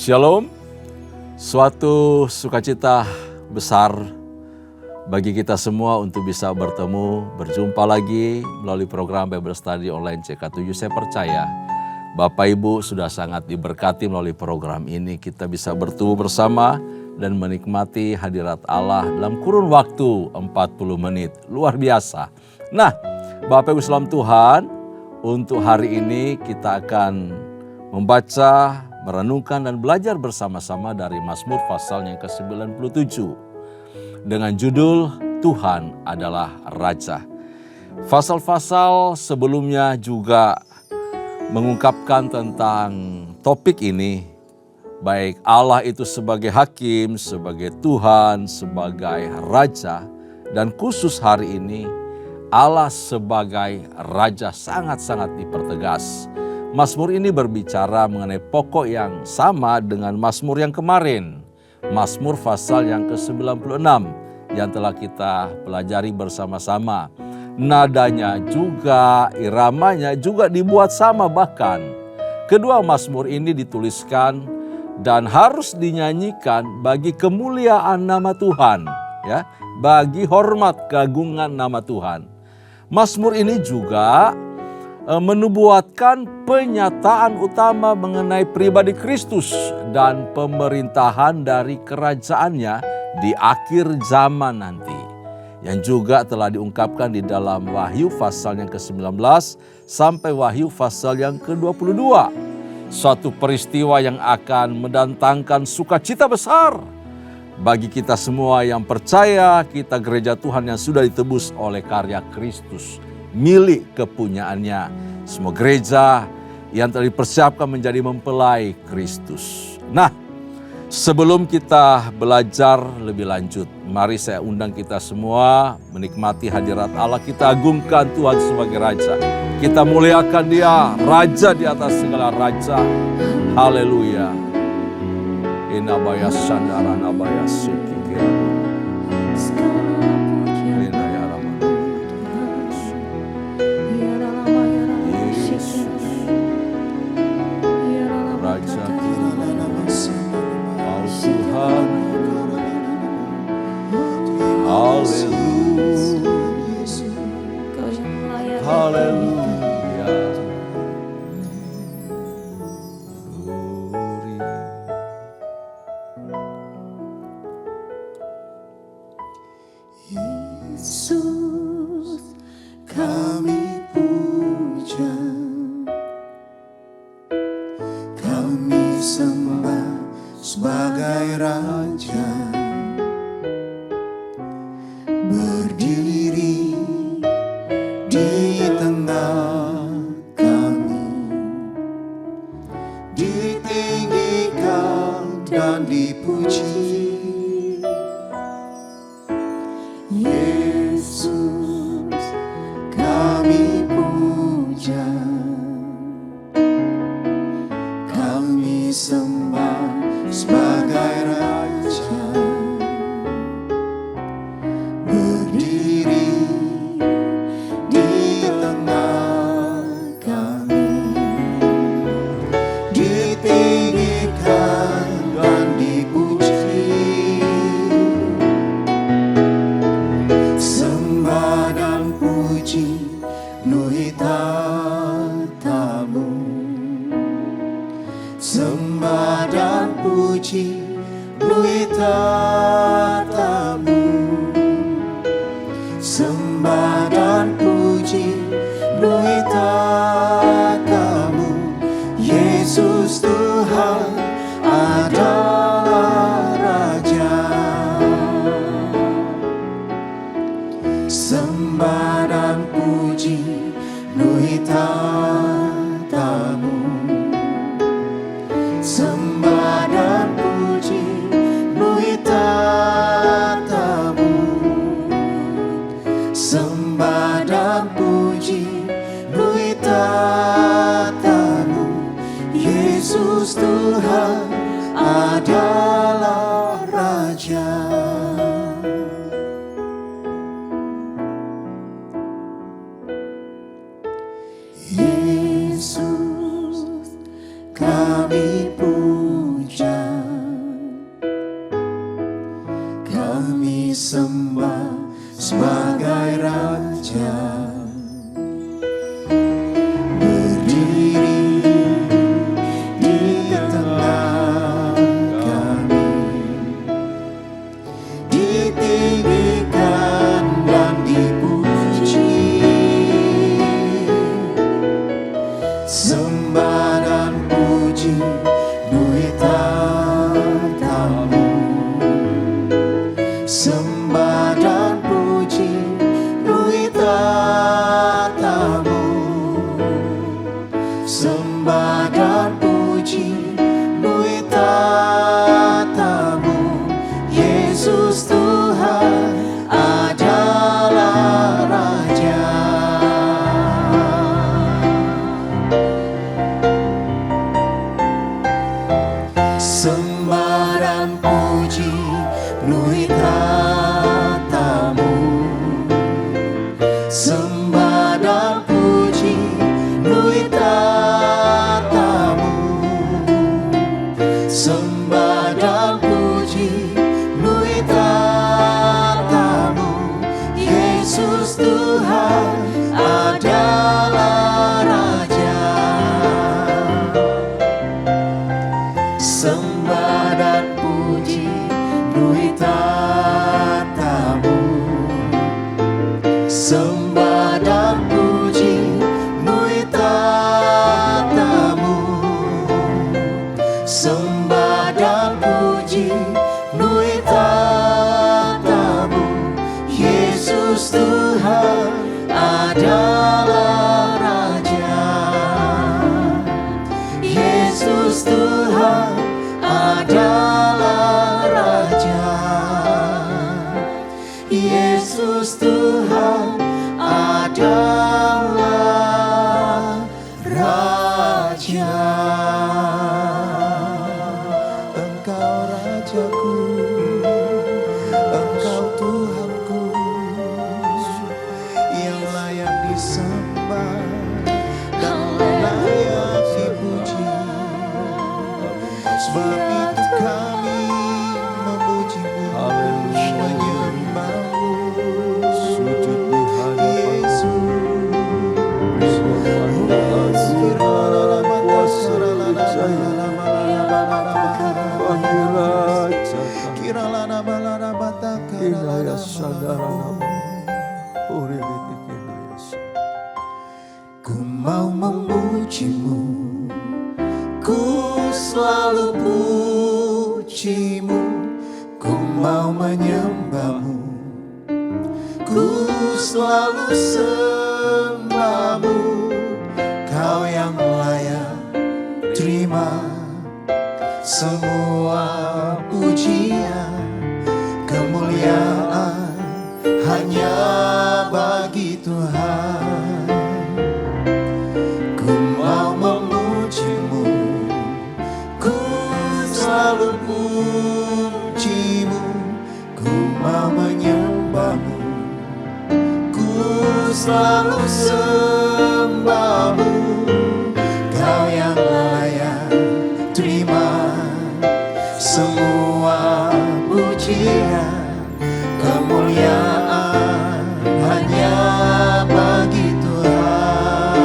Shalom, suatu sukacita besar bagi kita semua untuk bisa berjumpa lagi melalui program Bible Study Online CK7. Saya percaya Bapak Ibu sudah sangat diberkati melalui program ini. Kita bisa bertemu bersama dan menikmati hadirat Allah dalam kurun waktu 40 menit. Luar biasa. Nah, Bapak Ibu salam Tuhan, untuk hari ini kita akan membaca, merenungkan dan belajar bersama-sama dari Mazmur pasal yang ke-97 dengan judul Tuhan adalah Raja. Pasal-pasal sebelumnya juga mengungkapkan tentang topik ini, baik Allah itu sebagai hakim, sebagai Tuhan, sebagai Raja, dan khusus hari ini Allah sebagai Raja sangat-sangat dipertegas. Mazmur ini berbicara mengenai pokok yang sama dengan Mazmur yang kemarin. Mazmur pasal yang ke-96 yang telah kita pelajari bersama-sama. Nadanya juga, iramanya juga dibuat sama bahkan. Kedua Mazmur ini dituliskan dan harus dinyanyikan bagi kemuliaan nama Tuhan, ya, bagi hormat keagungan nama Tuhan. Mazmur ini juga menubuatkan penyataan utama mengenai pribadi Kristus dan pemerintahan dari kerajaannya di akhir zaman nanti, yang juga telah diungkapkan di dalam Wahyu pasal yang ke-19 sampai Wahyu pasal yang ke-22. Suatu peristiwa yang akan mendatangkan sukacita besar bagi kita semua yang percaya kita gereja Tuhan yang sudah ditebus oleh karya Kristus, milik kepunyaannya. Semua gereja yang telah dipersiapkan menjadi mempelai Kristus. Nah, sebelum kita belajar lebih lanjut, mari saya undang kita semua menikmati hadirat Allah. Kita agungkan Tuhan sebagai Raja. Kita muliakan Dia, Raja di atas segala raja. Haleluya. Inabaya sandara nabaya sikikira. Yesus kami puja. sembah dan puji bui tatamu. Yesus Tuhan adalah Raja. Sembah dan puji bui tatamu. Sembah dan puji bui tatamu. Sembah dan puji bui tatamu. Yesus Tuhan adalah Raja. Yesus Tuhan adalah Raja. Yesus Tuhan adalah Raja. Engkau Rajaku, Engkau Tuhanku, yang layak disembah dan layak dipuji. Sebab itu kami memuji-Mu, menyembah-Mu. Sujud di hadapan Ku mau memuji-Mu, ku selalu puji-Mu. Ku mau menyembah-Mu, ku selalu sembah-Mu. Kau yang layak terima semua pujian, kemuliaan hanya bagi Tuhan. Ku mau memuji-Mu, ku selalu puji-Mu. Ku mau menyembah-Mu, ku selalu sembah-Mu. Kau yang layak terima semua pujian, kemuliaan hanya bagi Tuhan.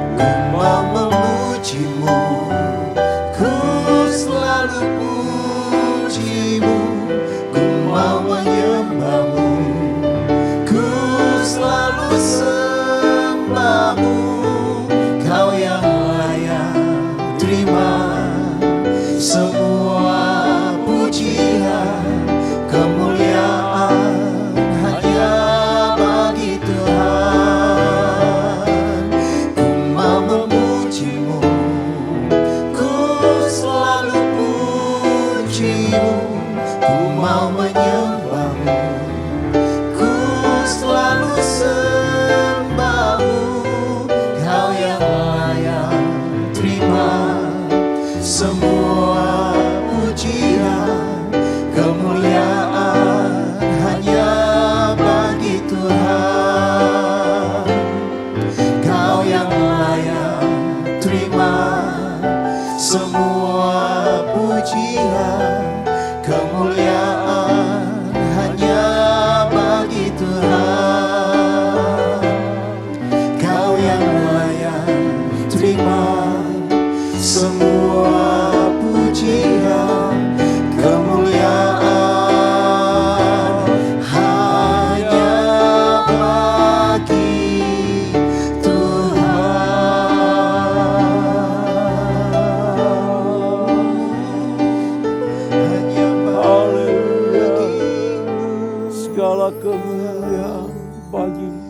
Ku mau memuji-Mu, ku selalu puji-Mu. Ku mau menyembah-Mu, ku selalu sembah-Mu. Kau yang layak terima semua pujian, kemuliaan hanya bagi Tuhan. Ku mau memuji-Mu, ku selalu puji-Mu. Ku mau menyembah-Mu, ku selalu sembah-Mu. Kau yang layak terima semua pujian, kemuliaan hanya bagi Tuhan. Kau yang layak terima semua pujian, kemuliaan hanya bagi Tuhan. Kau yang layak terima semua pujian, kemuliaan hanya bagi Tuhan. Hanya bagi segala kemuliaan bagi-Mu.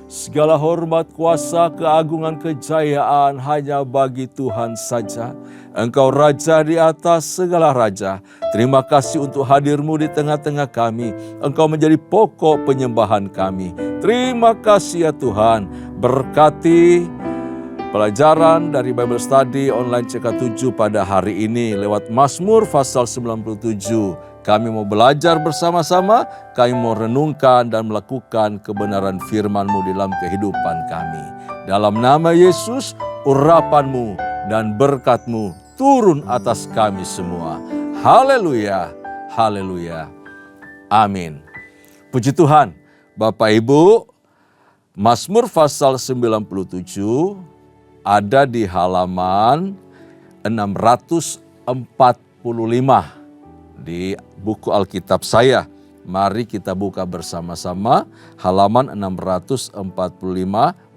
Segala hormat, kuasa, keagungan, kejayaan hanya bagi Tuhan saja. Engkau Raja di atas segala raja. Terima kasih untuk hadir-Mu di tengah-tengah kami. Engkau menjadi pokok penyembahan kami. Terima kasih ya Tuhan. Berkati pelajaran dari Bible Study online CK7 pada hari ini lewat Mazmur pasal 97. Kami mau belajar bersama-sama, kami mau renungkan dan melakukan kebenaran firman-Mu dalam kehidupan kami. Dalam nama Yesus, urapan-Mu dan berkat-Mu turun atas kami semua. Haleluya, haleluya, amin. Puji Tuhan, Bapak Ibu, Mazmur pasal 97 ada di halaman 645 di buku Alkitab saya. Mari kita buka bersama-sama halaman 645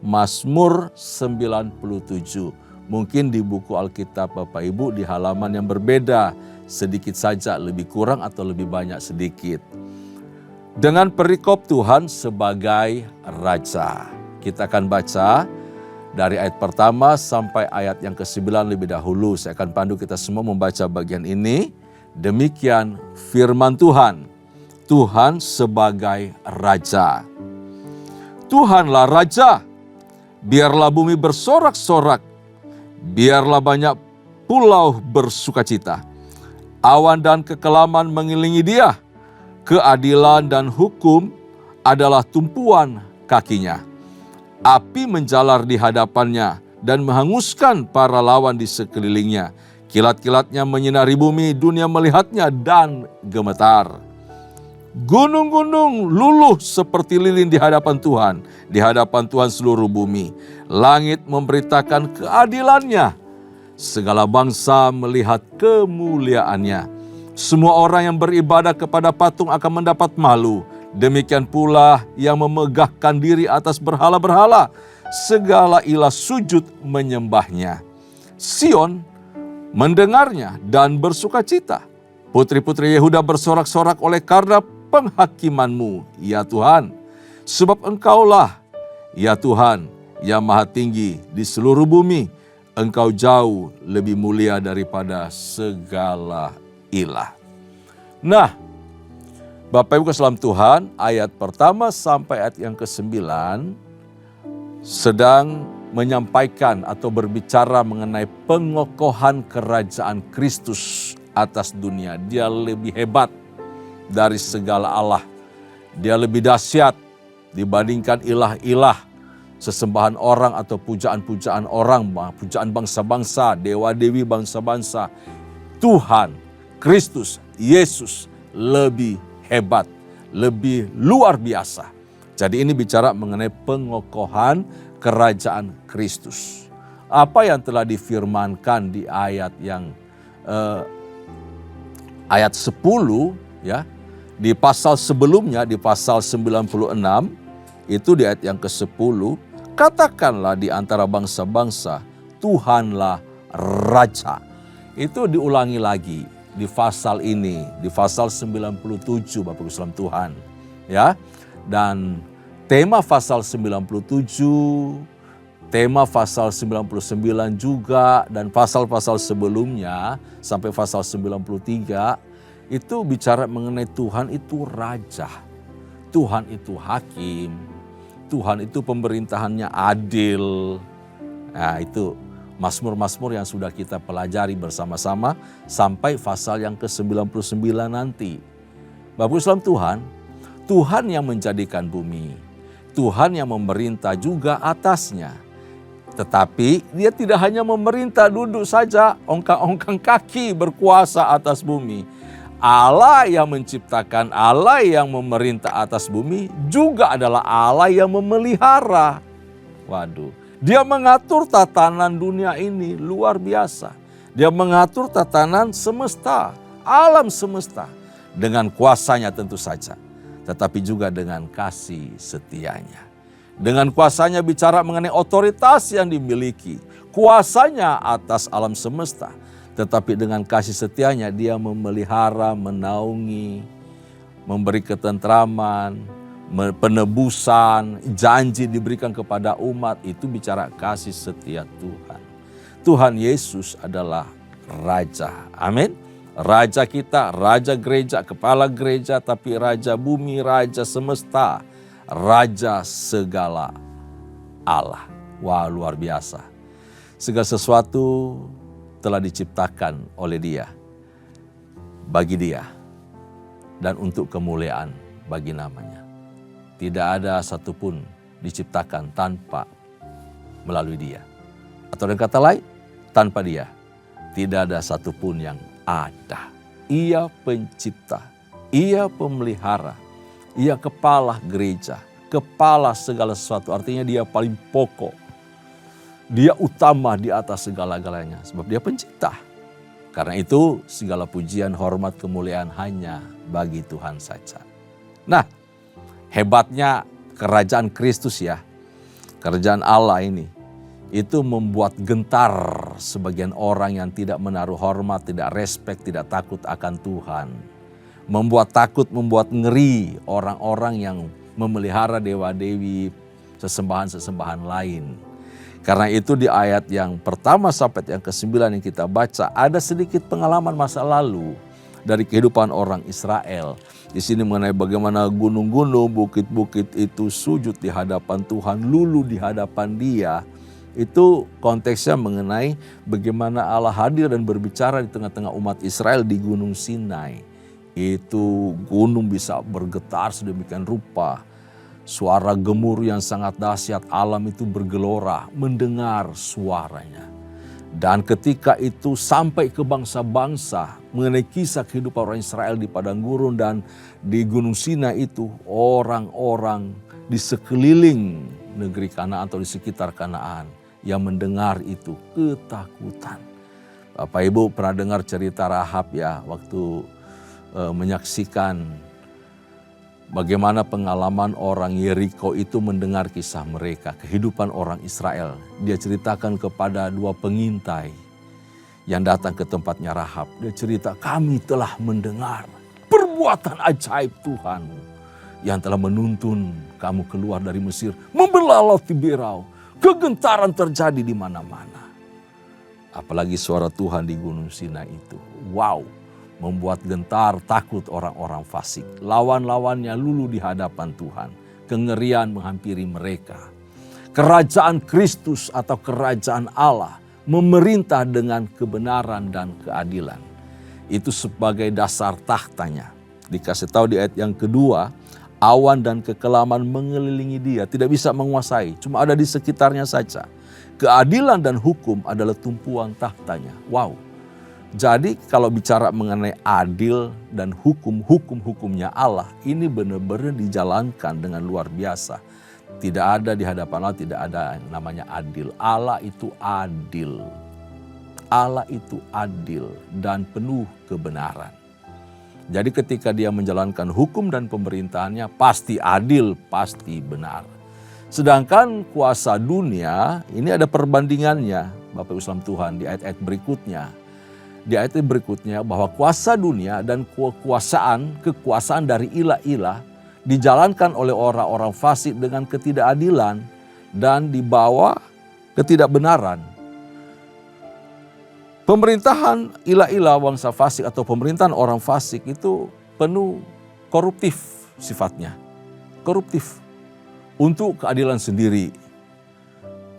Mazmur 97. Mungkin di buku Alkitab Bapak Ibu di halaman yang berbeda, sedikit saja, lebih kurang atau lebih banyak sedikit. Dengan perikop Tuhan sebagai Raja. Kita akan baca dari ayat pertama sampai ayat yang ke-9 lebih dahulu. Saya akan pandu kita semua membaca bagian ini. Demikian firman Tuhan. Tuhan sebagai Raja. Tuhanlah Raja. Biarlah bumi bersorak-sorak. Biarlah banyak pulau bersukacita. Awan dan kekelaman mengiringi Dia. Keadilan dan hukum adalah tumpuan kakinya. Api menjalar di hadapannya dan menghanguskan para lawan di sekelilingnya. Kilat-kilatnya menyinari bumi, dunia melihatnya dan gemetar. Gunung-gunung luluh seperti lilin di hadapan Tuhan. Di hadapan Tuhan seluruh bumi. Langit memberitakan keadilannya. Segala bangsa melihat kemuliaannya. Semua orang yang beribadah kepada patung akan mendapat malu. Demikian pula yang memegahkan diri atas berhala-berhala. Segala ilah sujud menyembahnya. Sion mendengarnya dan bersukacita. Putri-putri Yehuda bersorak-sorak oleh karena penghakiman-Mu, ya Tuhan. Sebab Engkaulah, ya Tuhan, yang maha tinggi di seluruh bumi. Engkau jauh lebih mulia daripada segala ilah. Nah, Bapak Ibu dalam Tuhan, ayat pertama sampai ayat yang ke-9 sedang menyampaikan atau berbicara mengenai pengokohan kerajaan Kristus atas dunia. Dia lebih hebat dari segala Allah. Dia lebih dahsyat dibandingkan ilah-ilah, sesembahan orang atau pujaan-pujaan orang, pujaan bangsa-bangsa, dewa-dewi bangsa-bangsa. Tuhan, Kristus, Yesus lebih hebat, lebih luar biasa. Jadi ini bicara mengenai pengokohan kerajaan Kristus. Apa yang telah difirmankan di ayat yang ayat 10 ya, di pasal sebelumnya di pasal 96 itu di ayat yang ke-10, katakanlah di antara bangsa-bangsa Tuhanlah Raja. Itu diulangi lagi di pasal ini, di pasal 97 Bapak Ibu saudara Tuhan ya. Dan tema pasal 97, tema pasal 99 juga, dan pasal-pasal sebelumnya sampai pasal 93 itu bicara mengenai Tuhan itu Raja, Tuhan itu Hakim, Tuhan itu pemerintahannya adil. Nah itu Mazmur-Mazmur yang sudah kita pelajari bersama-sama sampai pasal yang ke-99 nanti. Bapak Ibu saudara Tuhan, Tuhan yang menjadikan bumi, Tuhan yang memerintah juga atasnya. Tetapi Dia tidak hanya memerintah duduk saja, ongkang-ongkang kaki berkuasa atas bumi. Allah yang menciptakan, Allah yang memerintah atas bumi juga adalah Allah yang memelihara. Waduh, Dia mengatur tatanan dunia ini luar biasa. Dia mengatur tatanan semesta, alam semesta dengan kuasanya tentu saja. Tetapi juga dengan kasih setianya. Dengan kuasanya bicara mengenai otoritas yang dimiliki. Kuasanya atas alam semesta. Tetapi dengan kasih setianya Dia memelihara, menaungi, memberi ketentraman, penebusan, janji diberikan kepada umat. Itu bicara kasih setia Tuhan. Tuhan Yesus adalah Raja. Amin. Raja kita, Raja gereja, kepala gereja, tapi Raja bumi, Raja semesta, Raja segala Allah. Wah, luar biasa. Segala sesuatu telah diciptakan oleh Dia, bagi Dia, dan untuk kemuliaan bagi namanya. Tidak ada satupun diciptakan tanpa melalui Dia. Atau dengan kata lain, tanpa Dia tidak ada satupun yang ada. Ia pencipta, Ia pemelihara, Ia kepala gereja, kepala segala sesuatu. Artinya Dia paling pokok. Dia utama di atas segala-galanya sebab Dia pencipta. Karena itu segala pujian, hormat, kemuliaan hanya bagi Tuhan saja. Nah, hebatnya kerajaan Kristus ya, kerajaan Allah ini, itu membuat gentar sebagian orang yang tidak menaruh hormat, tidak respek, tidak takut akan Tuhan. Membuat takut, membuat ngeri orang-orang yang memelihara dewa-dewi, sesembahan-sesembahan lain. Karena itu di ayat yang pertama sampai yang ke-9 yang kita baca, ada sedikit pengalaman masa lalu dari kehidupan orang Israel. Di sini mengenai bagaimana gunung-gunung, bukit-bukit itu sujud di hadapan Tuhan, luluh di hadapan Dia. Itu konteksnya mengenai bagaimana Allah hadir dan berbicara di tengah-tengah umat Israel di Gunung Sinai. Itu gunung bisa bergetar sedemikian rupa. Suara gemuruh yang sangat dahsyat, alam itu bergelora mendengar suaranya. Dan ketika itu sampai ke bangsa-bangsa mengenai kisah kehidupan orang Israel di padang gurun dan di Gunung Sinai itu, orang-orang di sekeliling negeri Kanaan atau di sekitar Kanaan yang mendengar itu ketakutan. Bapak Ibu pernah dengar cerita Rahab ya, waktu menyaksikan bagaimana pengalaman orang Yeriko itu mendengar kisah mereka, kehidupan orang Israel. Dia ceritakan kepada dua pengintai yang datang ke tempatnya Rahab. Dia cerita, kami telah mendengar perbuatan ajaib Tuhan yang telah menuntun kamu keluar dari Mesir, membelah Laut Tiberau. Kegentaran terjadi di mana-mana. Apalagi suara Tuhan di Gunung Sinai itu. Wow, membuat gentar takut orang-orang fasik. Lawan-lawannya luluh di hadapan Tuhan. Kengerian menghampiri mereka. Kerajaan Kristus atau kerajaan Allah memerintah dengan kebenaran dan keadilan. Itu sebagai dasar tahtanya. Dikasih tahu di ayat yang kedua, awan dan kekelaman mengelilingi Dia, tidak bisa menguasai, cuma ada di sekitarnya saja. Keadilan dan hukum adalah tumpuan tahtanya. Wow. Jadi kalau bicara mengenai adil dan hukum-hukumnya Allah, ini benar-benar dijalankan dengan luar biasa. Tidak ada di hadapan Allah, tidak ada yang namanya adil. Allah itu adil. Allah itu adil dan penuh kebenaran. Jadi ketika Dia menjalankan hukum dan pemerintahannya pasti adil, pasti benar. Sedangkan kuasa dunia ini ada perbandingannya Bapak Islam Tuhan di ayat-ayat berikutnya. Di ayat berikutnya bahwa kuasa dunia dan kekuasaan dari ilah-ilah dijalankan oleh orang-orang fasik dengan ketidakadilan dan dibawa ketidakbenaran. Pemerintahan ilah-ilah bangsa fasik atau pemerintahan orang fasik itu penuh koruptif sifatnya. Koruptif untuk keadilan sendiri.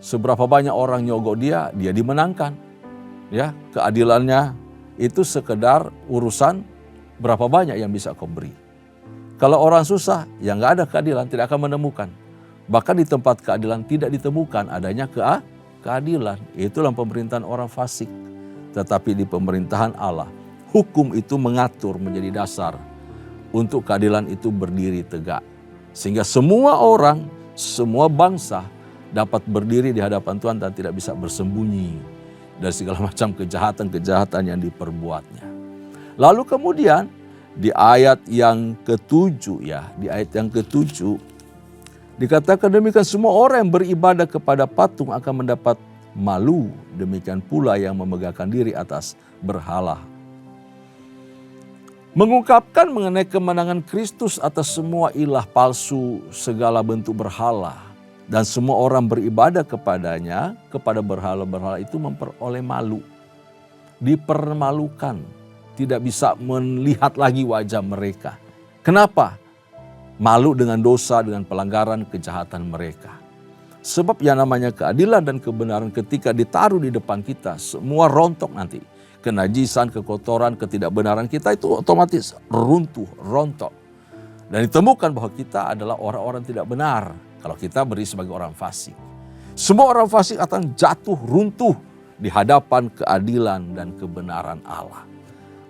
Seberapa banyak orang nyogok dia dimenangkan. Ya, keadilannya itu sekedar urusan berapa banyak yang bisa kau beri. Kalau orang susah, ya nggak ada keadilan, tidak akan menemukan. Bahkan di tempat keadilan tidak ditemukan adanya keadilan. Itulah pemerintahan orang fasik. Tetapi di pemerintahan Allah, hukum itu mengatur menjadi dasar untuk keadilan itu berdiri tegak. Sehingga semua orang, semua bangsa dapat berdiri di hadapan Tuhan dan tidak bisa bersembunyi dari segala macam kejahatan-kejahatan yang diperbuatnya. Lalu kemudian di ayat yang ke-7 ya, di ayat yang ke-7 dikatakan demikian, semua orang yang beribadah kepada patung akan mendapat malu, demikian pula yang memegahkan diri atas berhala. Mengungkapkan mengenai kemenangan Kristus atas semua ilah palsu, segala bentuk berhala. Dan semua orang beribadah kepadanya, kepada berhala-berhala itu memperoleh malu. Dipermalukan, tidak bisa melihat lagi wajah mereka. Kenapa? Malu dengan dosa, dengan pelanggaran, kejahatan mereka. Sebab yang namanya keadilan dan kebenaran ketika ditaruh di depan kita, semua rontok nanti. kenajisan, kekotoran, ketidakbenaran kita itu otomatis runtuh, rontok. Dan ditemukan bahwa kita adalah orang-orang tidak benar kalau kita berdiri sebagai orang fasik. Semua orang fasik akan jatuh, runtuh di hadapan keadilan dan kebenaran Allah.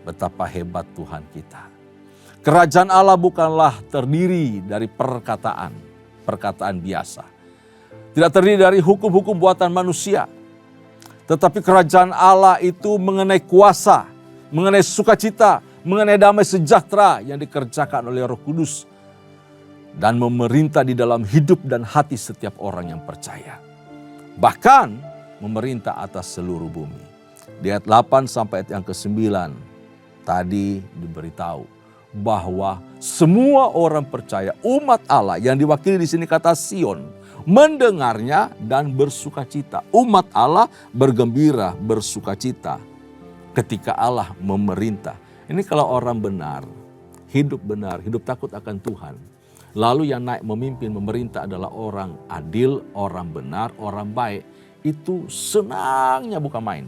Betapa hebat Tuhan kita. Kerajaan Allah bukanlah terdiri dari perkataan biasa. Tidak terdiri dari hukum-hukum buatan manusia. Tetapi kerajaan Allah itu mengenai kuasa, mengenai sukacita, mengenai damai sejahtera yang dikerjakan oleh Roh Kudus dan memerintah di dalam hidup dan hati setiap orang yang percaya. Bahkan memerintah atas seluruh bumi. Di ayat 8 sampai ayat yang ke-9 tadi diberitahu bahwa semua orang percaya, umat Allah yang diwakili di sini kata Sion, mendengarnya dan bersukacita. Umat Allah bergembira, bersukacita ketika Allah memerintah. Ini kalau orang benar, hidup takut akan Tuhan. Lalu yang naik memimpin memerintah adalah orang adil, orang benar, orang baik. Itu senangnya bukan main.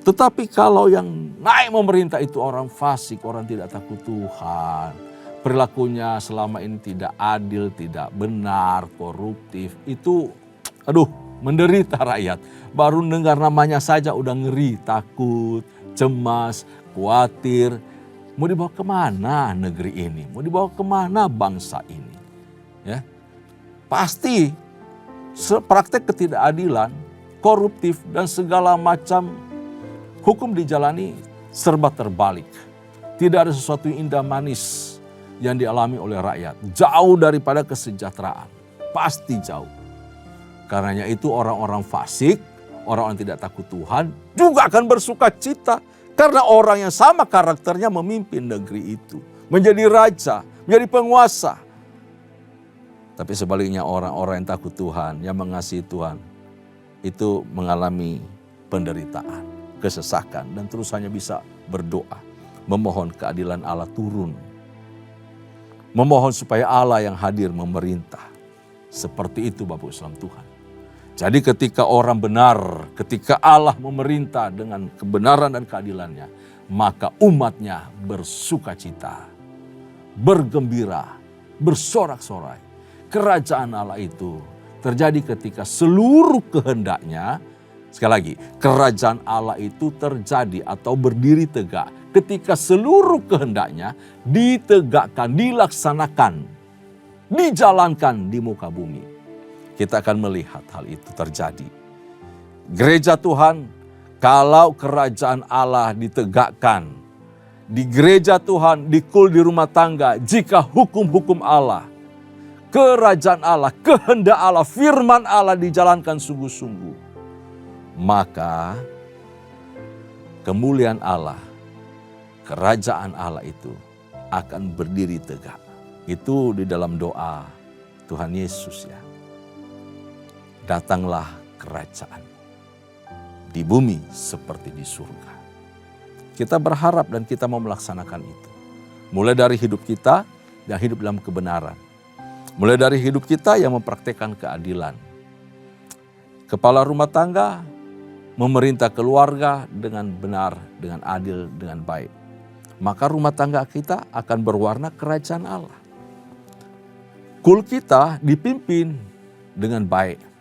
Tetapi kalau yang naik memerintah itu orang fasik, orang tidak takut Tuhan, perilakunya selama ini tidak adil, tidak benar, koruptif, itu menderita rakyat. Baru dengar namanya saja udah ngeri, takut, cemas, khawatir. Mau dibawa kemana negeri ini? Mau dibawa kemana bangsa ini? Ya, pasti praktek ketidakadilan, koruptif dan segala macam hukum dijalani serba terbalik. Tidak ada sesuatu yang indah manis yang dialami oleh rakyat. Jauh daripada kesejahteraan. Pasti jauh. Karenanya itu orang-orang fasik, orang-orang tidak takut Tuhan juga akan bersuka cita. Karena orang yang sama karakternya memimpin negeri itu. Menjadi raja, menjadi penguasa. Tapi sebaliknya orang-orang yang takut Tuhan, yang mengasihi Tuhan, itu mengalami penderitaan, kesesakan, dan terus hanya bisa berdoa. Memohon keadilan Allah turun. Memohon supaya Allah yang hadir memerintah. Seperti itu Bapak Islam Tuhan. Jadi ketika orang benar, ketika Allah memerintah dengan kebenaran dan keadilannya, maka umatnya bersukacita, bergembira, bersorak-sorai. Kerajaan Allah itu terjadi ketika seluruh kehendaknya, sekali lagi, kerajaan Allah itu terjadi atau berdiri tegak ketika seluruh kehendaknya ditegakkan, dilaksanakan, dijalankan di muka bumi. Kita akan melihat hal itu terjadi. Gereja Tuhan, kalau kerajaan Allah ditegakkan, di gereja Tuhan, di kul, di rumah tangga, jika hukum-hukum Allah, kerajaan Allah, kehendak Allah, firman Allah dijalankan sungguh-sungguh, maka kemuliaan Allah, kerajaan Allah itu akan berdiri tegak. Itu di dalam doa Tuhan Yesus ya. Datanglah kerajaan di bumi seperti di surga. Kita berharap dan kita mau melaksanakan itu. Mulai dari hidup kita yang hidup dalam kebenaran. Mulai dari hidup kita yang mempraktekkan keadilan. Kepala rumah tangga memerintah keluarga dengan benar, dengan adil, dengan baik. Maka rumah tangga kita akan berwarna kerajaan Allah. Kul kita dipimpin dengan baik,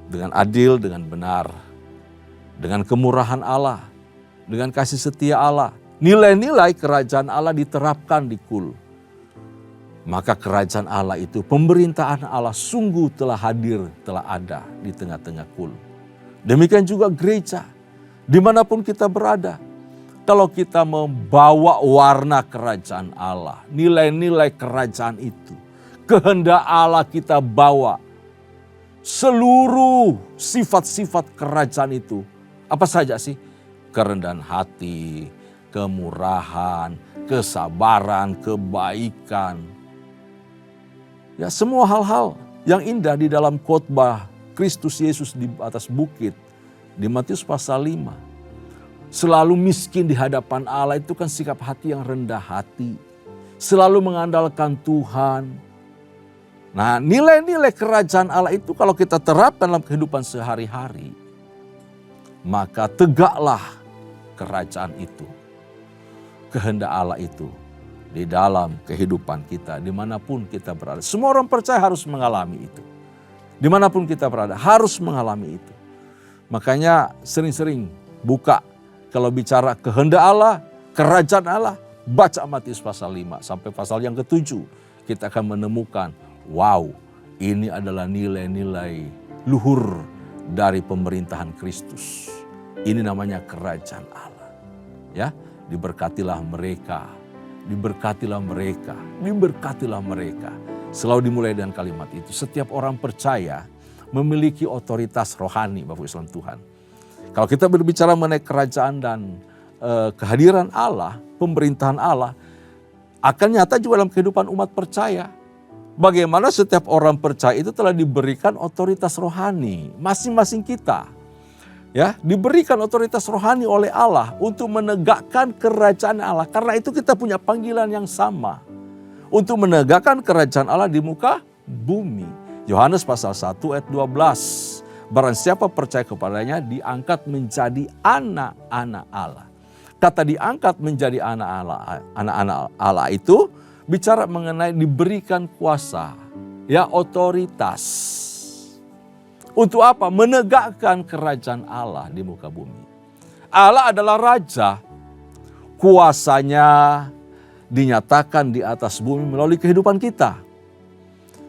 dengan adil, dengan benar, dengan kemurahan Allah, dengan kasih setia Allah. Nilai-nilai kerajaan Allah diterapkan di kul. Maka kerajaan Allah itu, pemerintahan Allah sungguh telah hadir, telah ada di tengah-tengah kul. Demikian juga gereja, dimanapun kita berada. Kalau kita membawa warna kerajaan Allah, nilai-nilai kerajaan itu, kehendak Allah kita bawa, seluruh sifat-sifat kerajaan itu, apa saja sih? Kerendahan hati, kemurahan, kesabaran, kebaikan. Ya, semua hal-hal yang indah di dalam khotbah Kristus Yesus di atas bukit di Matius pasal 5. Selalu miskin di hadapan Allah, itu kan sikap hati yang rendah hati. Selalu mengandalkan Tuhan. Nah, nilai-nilai kerajaan Allah itu kalau kita terapkan dalam kehidupan sehari-hari, maka tegaklah kerajaan itu, kehendak Allah itu di dalam kehidupan kita, dimanapun kita berada. Semua orang percaya harus mengalami itu. Dimanapun kita berada harus mengalami itu. Makanya sering-sering buka kalau bicara kehendak Allah, kerajaan Allah, baca Matius pasal 5 sampai pasal yang ke-7. Kita akan menemukan, wow, ini adalah nilai-nilai luhur dari pemerintahan Kristus. Ini namanya kerajaan Allah. Ya, diberkatilah mereka, diberkatilah mereka, diberkatilah mereka. Selalu dimulai dengan kalimat itu. Setiap orang percaya memiliki otoritas rohani, Bapak Islam Tuhan. Kalau kita berbicara mengenai kerajaan dan kehadiran Allah, pemerintahan Allah, akan nyata juga dalam kehidupan umat percaya. Bagaimana setiap orang percaya itu telah diberikan otoritas rohani, masing-masing kita. Ya, diberikan otoritas rohani oleh Allah untuk menegakkan kerajaan Allah. Karena itu kita punya panggilan yang sama. Untuk menegakkan kerajaan Allah di muka bumi. Yohanes pasal 1 ayat 12. Barang siapa percaya kepadanya diangkat menjadi anak-anak Allah. Kata diangkat menjadi anak-anak Allah itu bicara mengenai diberikan kuasa, ya, otoritas. Untuk apa? Menegakkan kerajaan Allah di muka bumi. Allah adalah raja. Kuasanya dinyatakan di atas bumi melalui kehidupan kita.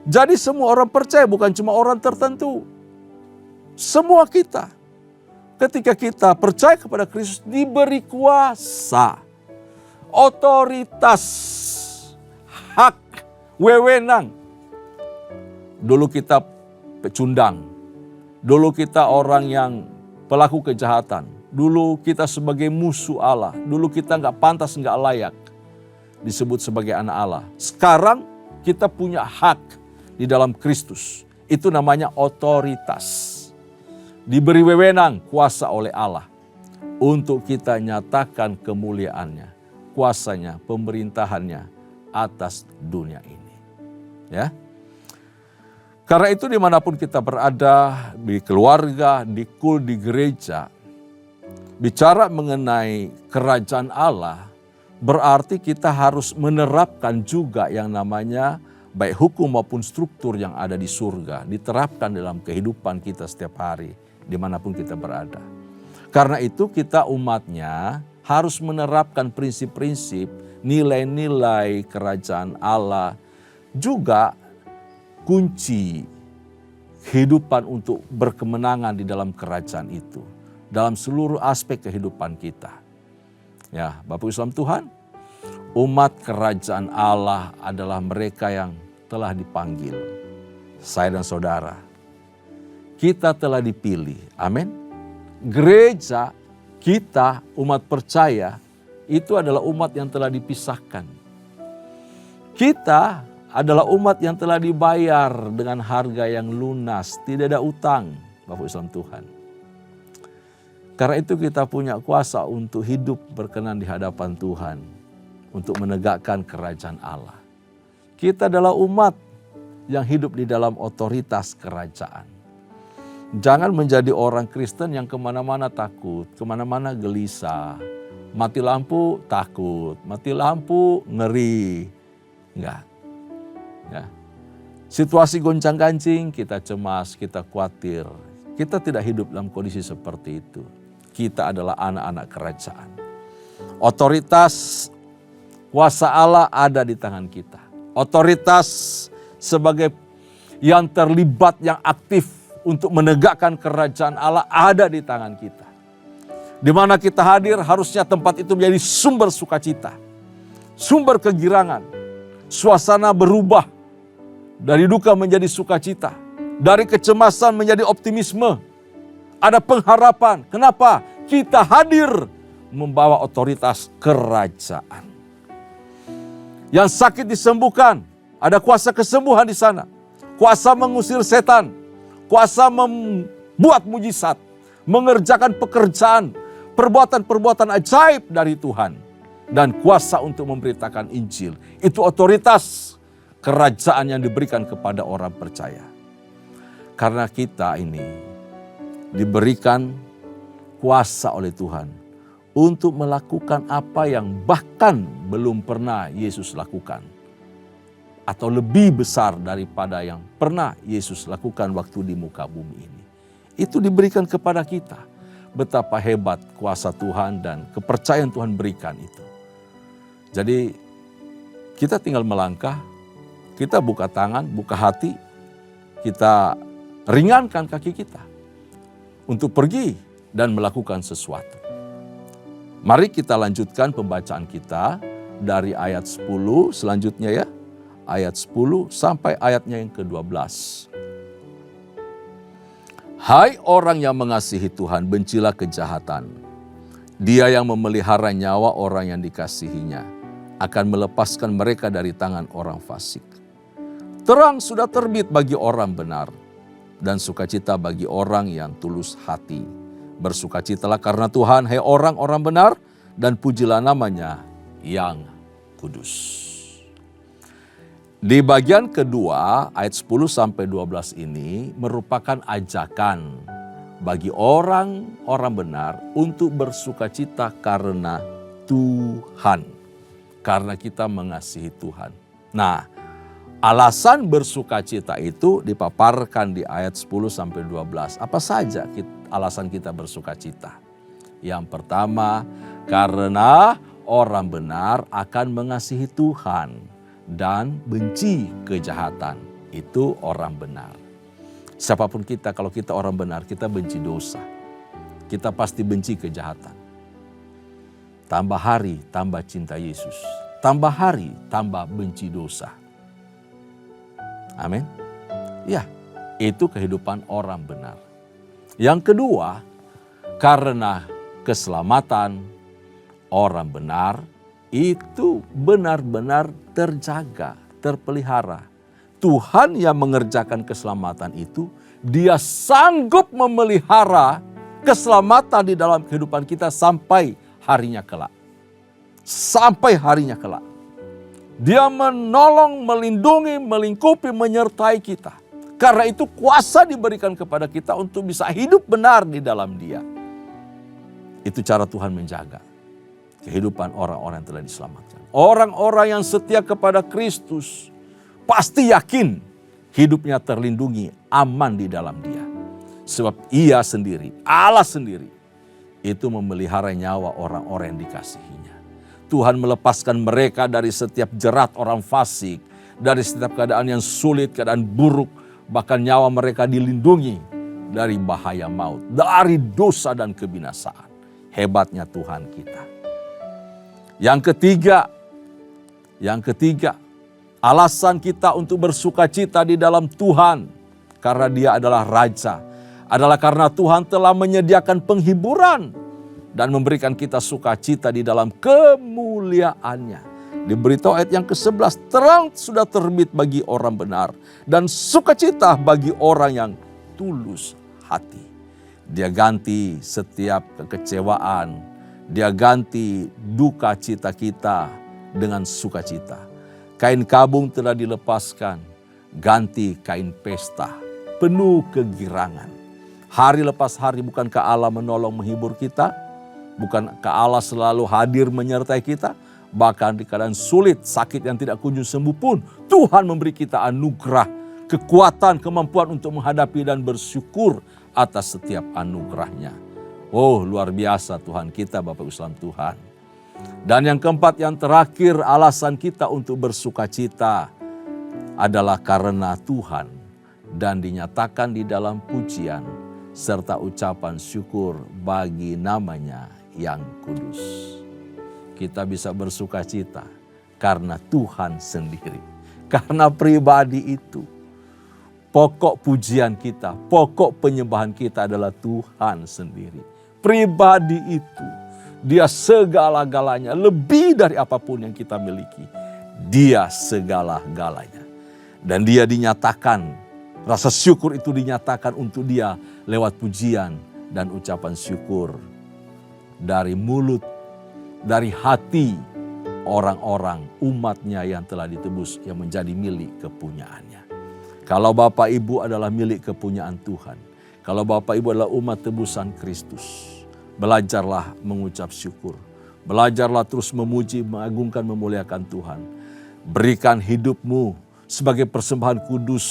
Jadi semua orang percaya, bukan cuma orang tertentu. Semua kita. Ketika kita percaya kepada Kristus diberi kuasa, otoritas, hak, wewenang. Dulu kita pecundang. Dulu kita orang yang pelaku kejahatan. Dulu kita sebagai musuh Allah. Dulu kita nggak pantas, nggak layak disebut sebagai anak Allah. Sekarang kita punya hak di dalam Kristus. Itu namanya otoritas. Diberi wewenang, kuasa oleh Allah untuk kita nyatakan kemuliaannya, kuasanya, pemerintahannya atas dunia ini. Ya. Karena itu dimanapun kita berada, di keluarga, di kul, di gereja, bicara mengenai kerajaan Allah, berarti kita harus menerapkan juga yang namanya baik hukum maupun struktur yang ada di surga, diterapkan dalam kehidupan kita setiap hari, dimanapun kita berada. Karena itu kita umatnya harus menerapkan prinsip-prinsip, nilai-nilai kerajaan Allah, juga kunci kehidupan untuk berkemenangan di dalam kerajaan itu, dalam seluruh aspek kehidupan kita. Ya, Bapak Islam Tuhan, umat kerajaan Allah adalah mereka yang telah dipanggil. Saya dan saudara, kita telah dipilih. Amin. Gereja kita, umat percaya, itu adalah umat yang telah dipisahkan. Kita adalah umat yang telah dibayar dengan harga yang lunas, tidak ada utang, Bapak Islam Tuhan. Karena itu kita punya kuasa untuk hidup berkenan di hadapan Tuhan, untuk menegakkan kerajaan Allah. Kita adalah umat yang hidup di dalam otoritas kerajaan. Jangan menjadi orang Kristen yang kemana-mana takut, kemana-mana gelisah. Mati lampu takut, mati lampu ngeri. Enggak. Ya. Situasi goncang-gancing kita cemas, kita khawatir. Kita tidak hidup dalam kondisi seperti itu. Kita adalah anak-anak kerajaan. Otoritas kuasa Allah ada di tangan kita. Otoritas sebagai yang terlibat, yang aktif untuk menegakkan kerajaan Allah ada di tangan kita. Di mana kita hadir harusnya tempat itu menjadi sumber sukacita, sumber kegirangan. Suasana berubah dari duka menjadi sukacita, dari kecemasan menjadi optimisme. Ada pengharapan. Kenapa? Kita hadir membawa otoritas kerajaan. Yang sakit disembuhkan, ada kuasa kesembuhan di sana. Kuasa mengusir setan, kuasa membuat mujizat, mengerjakan pekerjaan, perbuatan-perbuatan ajaib dari Tuhan. Dan kuasa untuk memberitakan Injil. Itu otoritas kerajaan yang diberikan kepada orang percaya. Karena kita ini diberikan kuasa oleh Tuhan untuk melakukan apa yang bahkan belum pernah Yesus lakukan. Atau lebih besar daripada yang pernah Yesus lakukan waktu di muka bumi ini. Itu diberikan kepada kita. Betapa hebat kuasa Tuhan dan kepercayaan Tuhan berikan itu. Jadi kita tinggal melangkah, kita buka tangan, buka hati, kita ringankan kaki kita untuk pergi dan melakukan sesuatu. Mari kita lanjutkan pembacaan kita dari ayat 10 selanjutnya ya. Ayat 10 sampai ayatnya yang ke-12. Hai orang yang mengasihi Tuhan, bencilah kejahatan. Dia yang memelihara nyawa orang yang dikasihinya akan melepaskan mereka dari tangan orang fasik. Terang sudah terbit bagi orang benar dan sukacita bagi orang yang tulus hati. Bersukacitalah karena Tuhan, hai orang-orang benar, dan pujilah namanya yang kudus. Di bagian kedua, ayat 10 sampai 12 ini merupakan ajakan bagi orang-orang benar untuk bersukacita karena Tuhan. Karena kita mengasihi Tuhan. Nah, alasan bersukacita itu dipaparkan di ayat 10 sampai 12. Apa saja alasan kita bersukacita? Yang pertama, karena orang benar akan mengasihi Tuhan dan benci kejahatan. Itu orang benar. Siapapun kita, kalau kita orang benar, kita benci dosa. Kita pasti benci kejahatan. Tambah hari, tambah cinta Yesus. Tambah hari, tambah benci dosa. Amin. Ya, itu kehidupan orang benar. Yang kedua, karena keselamatan orang benar itu benar-benar terjaga, terpelihara. Tuhan yang mengerjakan keselamatan itu, Dia sanggup memelihara keselamatan di dalam kehidupan kita sampai harinya kelak. Sampai harinya kelak. Dia menolong, melindungi, melingkupi, menyertai kita. Karena itu kuasa diberikan kepada kita untuk bisa hidup benar di dalam Dia. Itu cara Tuhan menjaga kehidupan orang-orang yang telah diselamatkan. Orang-orang yang setia kepada Kristus pasti yakin hidupnya terlindungi, aman di dalam Dia. Sebab Ia sendiri, Allah sendiri, itu memelihara nyawa orang-orang yang dikasihinya. Tuhan melepaskan mereka dari setiap jerat orang fasik, dari setiap keadaan yang sulit, keadaan buruk, bahkan nyawa mereka dilindungi dari bahaya maut, dari dosa dan kebinasaan. Hebatnya Tuhan kita. Yang ketiga, alasan kita untuk bersukacita di dalam Tuhan, karena Dia adalah Raja, adalah karena Tuhan telah menyediakan penghiburan dan memberikan kita sukacita di dalam kemuliaan-Nya. Diberitahu ayat yang ke-11, terang sudah terbit bagi orang benar dan sukacita bagi orang yang tulus hati. Dia ganti setiap kekecewaan, Dia ganti duka cita kita dengan sukacita. Kain kabung telah dilepaskan, ganti kain pesta, penuh kegirangan. Hari lepas hari bukankah Allah menolong menghibur kita? Bukankah Allah selalu hadir menyertai kita? Bahkan di keadaan sulit, sakit yang tidak kunjung sembuh pun, Tuhan memberi kita anugerah, kekuatan, kemampuan untuk menghadapi dan bersyukur atas setiap anugerah-Nya. Oh, luar biasa Tuhan kita, Bapak Islam Tuhan. Dan yang keempat, yang terakhir, alasan kita untuk bersukacita adalah karena Tuhan dan dinyatakan di dalam pujian serta ucapan syukur bagi namanya yang kudus. Kita bisa bersukacita karena Tuhan sendiri. Karena pribadi itu. Pokok pujian kita, pokok penyembahan kita adalah Tuhan sendiri. Pribadi itu, Dia segala-galanya, lebih dari apapun yang kita miliki. Dia segala-galanya. Dan Dia dinyatakan, rasa syukur itu dinyatakan untuk Dia lewat pujian dan ucapan syukur. Dari mulut, dari hati orang-orang umat-Nya yang telah ditebus, yang menjadi milik kepunyaannya. Kalau Bapak Ibu adalah milik kepunyaan Tuhan, kalau Bapak Ibu adalah umat tebusan Kristus, Belajarlah mengucap syukur. Belajarlah terus memuji, mengagungkan, memuliakan Tuhan. Berikan hidupmu sebagai persembahan kudus,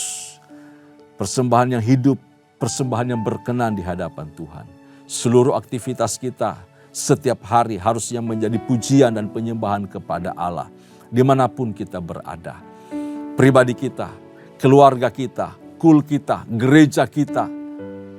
persembahan yang hidup, persembahan yang berkenan di hadapan Tuhan. Seluruh aktivitas kita setiap hari harusnya menjadi pujian dan penyembahan kepada Allah. Dimanapun kita berada. Pribadi kita, keluarga kita, kul kita, gereja kita.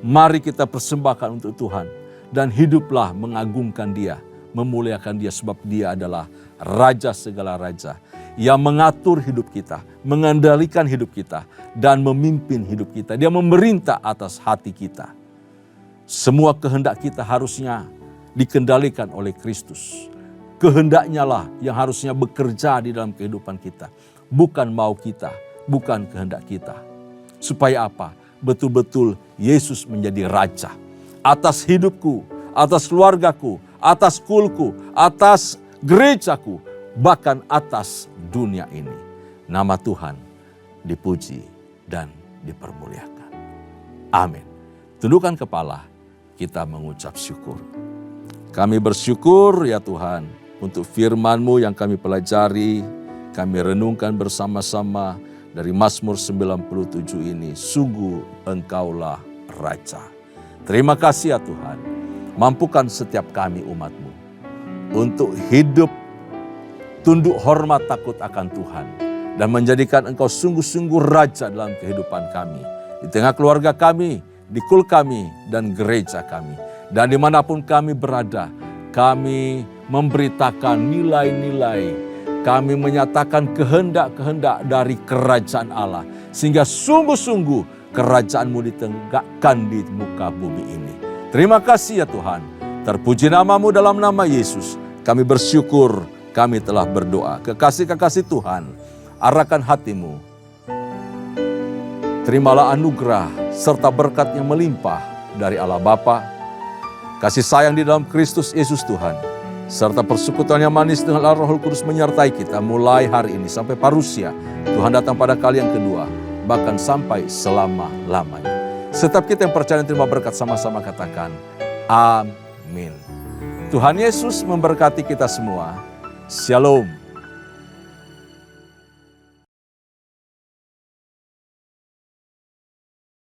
Mari kita persembahkan untuk Tuhan. Dan hiduplah mengagungkan Dia, memuliakan Dia sebab Dia adalah Raja segala raja. Yang mengatur hidup kita, mengendalikan hidup kita, dan memimpin hidup kita. Dia memerintah atas hati kita. Semua kehendak kita harusnya dikendalikan oleh Kristus. Kehendaknya lah yang harusnya bekerja di dalam kehidupan kita. Bukan mau kita, bukan kehendak kita. Supaya apa? Betul-betul Yesus menjadi Raja. Atas hidupku, atas keluargaku, atas kulku, atas gerejaku, bahkan atas dunia ini. Nama Tuhan dipuji dan dipermuliakan. Amin. Tundukkan kepala, kita mengucap syukur. Kami bersyukur ya Tuhan untuk firman-Mu yang kami pelajari, kami renungkan bersama-sama dari Mazmur 97 ini. Sungguh Engkaulah Raja. Terima kasih ya Tuhan, mampukan setiap kami umat-Mu untuk hidup tunduk hormat takut akan Tuhan dan menjadikan Engkau sungguh-sungguh Raja dalam kehidupan kami, di tengah keluarga kami, di kul kami, dan gereja kami. Dan dimanapun kami berada, kami memberitakan nilai-nilai, kami menyatakan kehendak-kehendak dari kerajaan Allah, sehingga sungguh-sungguh kerajaan-Mu ditegakkan di muka bumi ini. Terima kasih ya Tuhan. Terpuji nama-Mu dalam nama Yesus. Kami bersyukur, kami telah berdoa. Kekasih-kekasih Tuhan, arahkan hatimu. Terimalah anugerah serta berkat yang melimpah dari Allah Bapa, kasih sayang di dalam Kristus Yesus Tuhan, serta persekutuan yang manis dengan Allah Roh Kudus menyertai kita mulai hari ini sampai parusia Tuhan datang pada kali yang kedua, bahkan sampai selama-lamanya. Setiap kita yang percaya dan terima berkat sama-sama katakan, amin. Tuhan Yesus memberkati kita semua. Shalom.